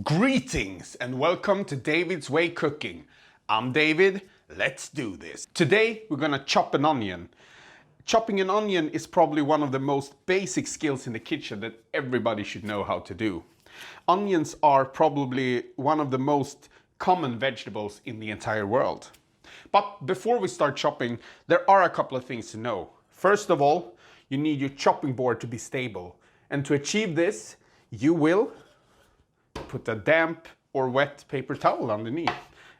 Greetings and welcome to David's Way Cooking. I'm David, let's do this. Today we're gonna chop an onion. Chopping an onion is probably one of the most basic skills in the kitchen that everybody should know how to do. Onions are probably one of the most common vegetables in the entire world. But before we start chopping, there are a couple of things to know. First of all, you need your chopping board to be stable. And to achieve this, you will put a damp or wet paper towel underneath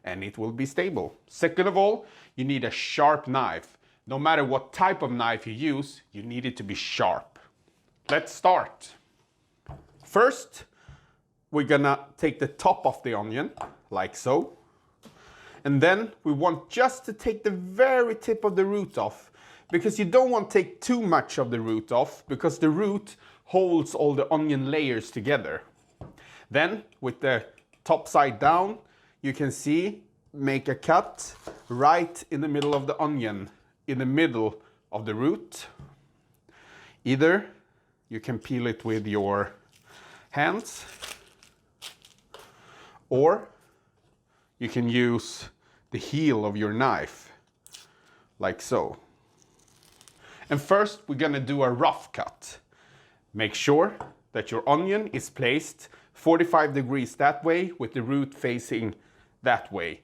and it will be stable. Second of all, you need a sharp knife. No matter what type of knife you use, you need it to be sharp. Let's start. First, we're gonna take the top of the onion, like so. And then we want just to take the very tip of the root off, because you don't want to take too much of the root off, because the root holds all the onion layers together. Then, with the top side down, you can see, make a cut right in the middle of the onion, in the middle of the root. Either you can peel it with your hands, or you can use the heel of your knife, like so. And first, we're gonna do a rough cut. Make sure that your onion is placed 45 degrees that way, with the root facing that way,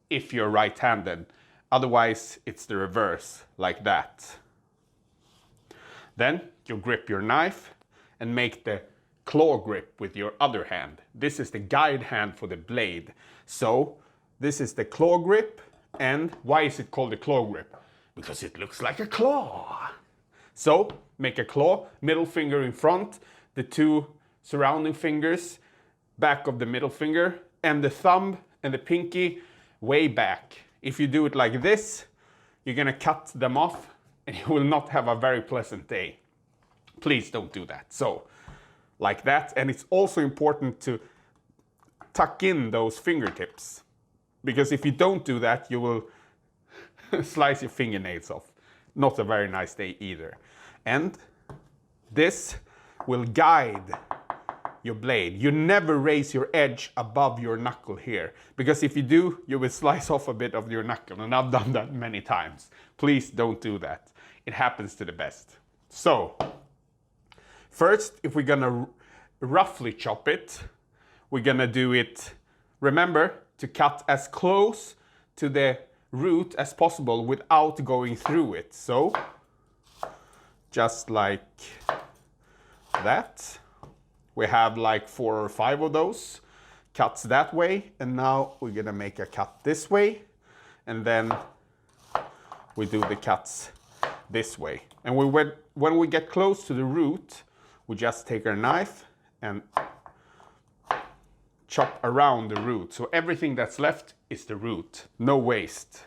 if you're right-handed. Otherwise, it's the reverse, like that. Then you grip your knife and make the claw grip with your other hand. This is the guide hand for the blade. So this is the claw grip. And why is it called a claw grip? Because it looks like a claw. So make a claw, middle finger in front, the two surrounding fingers back of the middle finger, and the thumb and the pinky way back. If you do it like this, you're gonna cut them off and you will not have a very pleasant day. Please don't do that. So, like that. And it's also important to tuck in those fingertips, because if you don't do that, you will slice your fingernails off. Not a very nice day either. And this will guide your blade. You never raise your edge above your knuckle here, because if you do, you will slice off a bit of your knuckle, and I've done that many times. Please don't do that. It happens to the best. So, first, if we're gonna roughly chop it, we're gonna do it, remember, to cut as close to the root as possible without going through it. So, just like that. We have like 4 or 5 of those cuts that way, and now we're gonna make a cut this way, and then we do the cuts this way. And when we get close to the root, we just take our knife and chop around the root. So everything that's left is the root, no waste.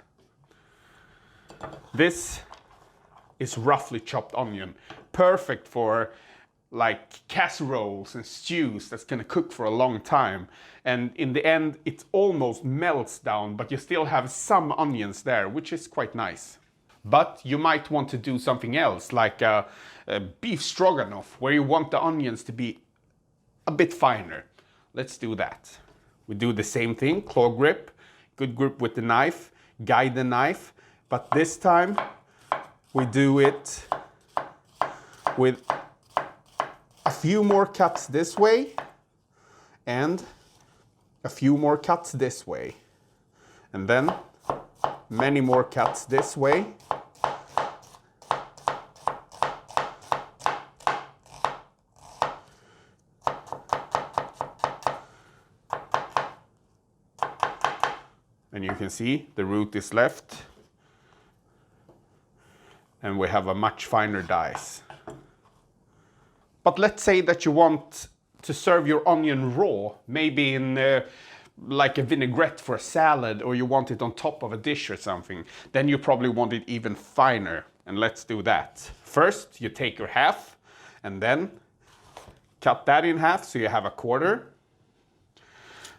This is roughly chopped onion, perfect for like casseroles and stews that's gonna cook for a long time. And in the end, it almost melts down, but you still have some onions there, which is quite nice. But you might want to do something else, like a beef stroganoff, where you want the onions to be a bit finer. Let's do that. We do the same thing, claw grip, good grip with the knife, guide the knife, but this time we do it with a few more cuts this way and a few more cuts this way, and then many more cuts this way. And you can see the root is left, and we have a much finer dice. But let's say that you want to serve your onion raw, maybe in like a vinaigrette for a salad, or you want it on top of a dish or something. Then you probably want it even finer, and let's do that. First, you take your half, and then cut that in half so you have a quarter.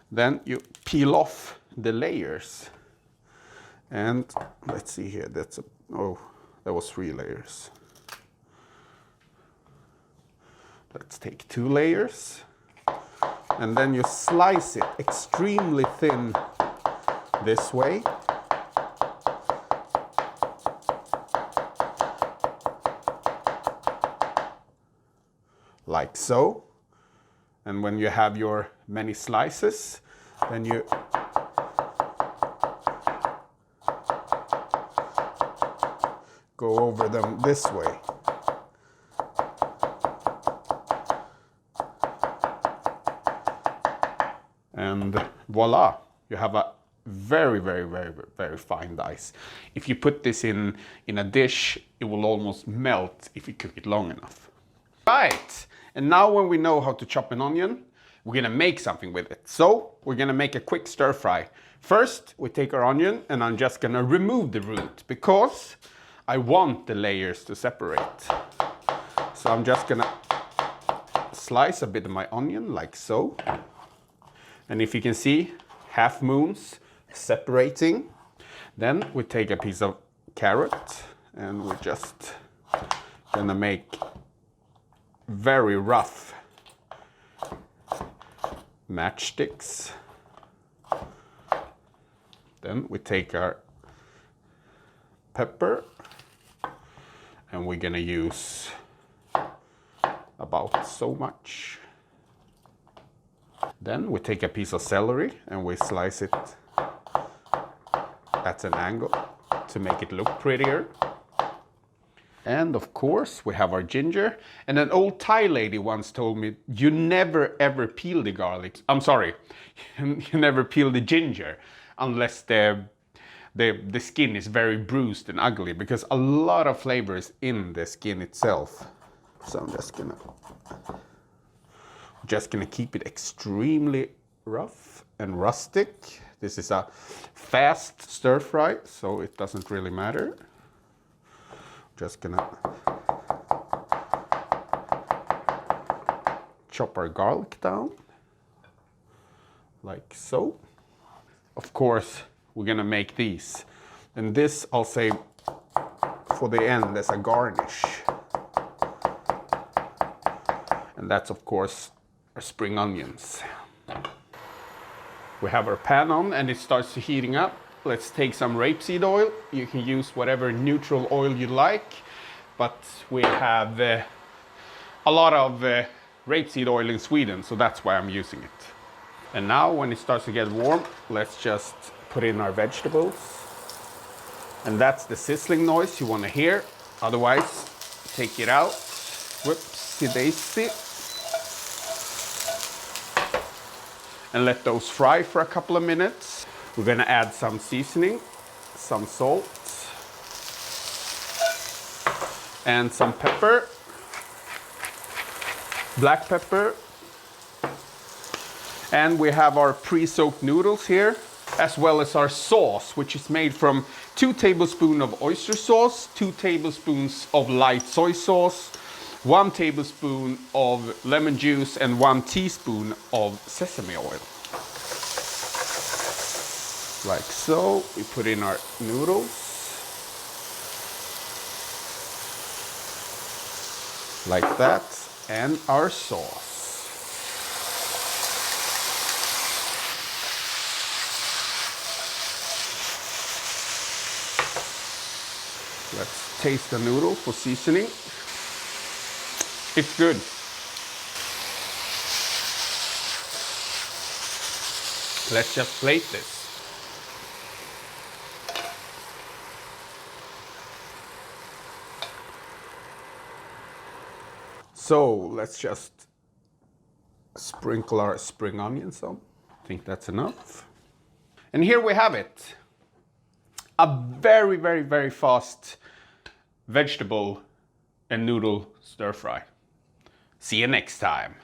Then you peel off the layers. And let's see here, that was 3 layers. Let's take 2 layers. And then you slice it extremely thin this way. Like so. And when you have your many slices, then you go over them this way. And voila, you have a very, very, very, very fine dice. If you put this in a dish, it will almost melt if you cook it long enough. Right, and now when we know how to chop an onion, we're gonna make something with it. So we're gonna make a quick stir fry. First, we take our onion and I'm just gonna remove the root because I want the layers to separate. So I'm just gonna slice a bit of my onion like so. And if you can see, half moons separating. Then we take a piece of carrot and we're just gonna make very rough matchsticks. Then we take our pepper and we're gonna use about so much. Then we take a piece of celery and we slice it at an angle to make it look prettier. And of course we have our ginger. And an old Thai lady once told me, you never ever peel the garlic. I'm sorry, you never peel the ginger unless the skin is very bruised and ugly, because a lot of flavor is in the skin itself. So I'm just gonna keep it extremely rough and rustic. This is a fast stir fry, so it doesn't really matter. Just gonna chop our garlic down like so. Of course, we're gonna make these, and this I'll save for the end as a garnish. And that's of course our spring onions. We have our pan on and it starts heating up. Let's take some rapeseed oil. You can use whatever neutral oil you like, but we have a lot of rapeseed oil in Sweden, so that's why I'm using it. And now when it starts to get warm, let's just put in our vegetables. And that's the sizzling noise you want to hear. Otherwise, take it out. Whoopsie daisy. And let those fry for a couple of minutes. We're gonna add some seasoning, some salt, and some pepper, black pepper. And we have our pre-soaked noodles here, as well as our sauce, which is made from 2 tablespoons of oyster sauce, 2 tablespoons of light soy sauce, 1 tablespoon of lemon juice, and 1 teaspoon of sesame oil. Like so, we put in our noodles. Like that, and our sauce. Let's taste the noodle for seasoning. It's good. Let's just plate this. So let's just sprinkle our spring onions on. I think that's enough. And here we have it. A very, very, very fast vegetable and noodle stir fry. See you next time.